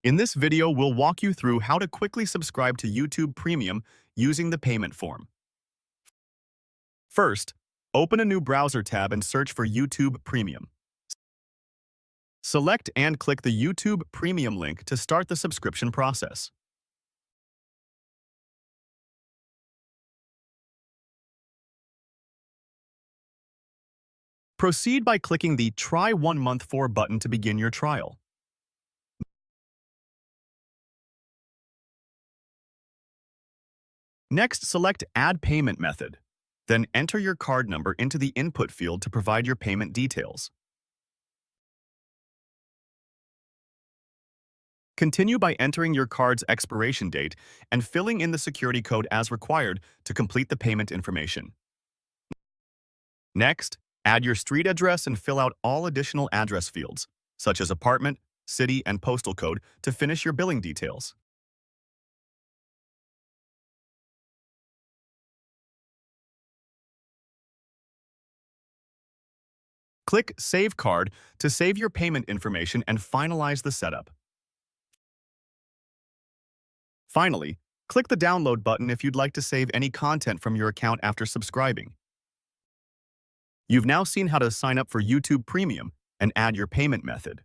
In this video, we'll walk you through how to quickly subscribe to YouTube Premium using the payment form. First, open a new browser tab and search for YouTube Premium. Select and click the YouTube Premium link to start the subscription process. Proceed by clicking the Try 1 Month For button to begin your trial. Next, select Add Payment Method. Then enter your card number into the input field to provide your payment details. Continue by entering your card's expiration date and filling in the security code as required to complete the payment information. Next, add your street address and fill out all additional address fields, such as apartment, city, and postal code, to finish your billing details. Click Save Card to save your payment information and finalize the setup. Finally, click the Download button if you'd like to save any content from your account after subscribing. You've now seen how to sign up for YouTube Premium and add your payment method.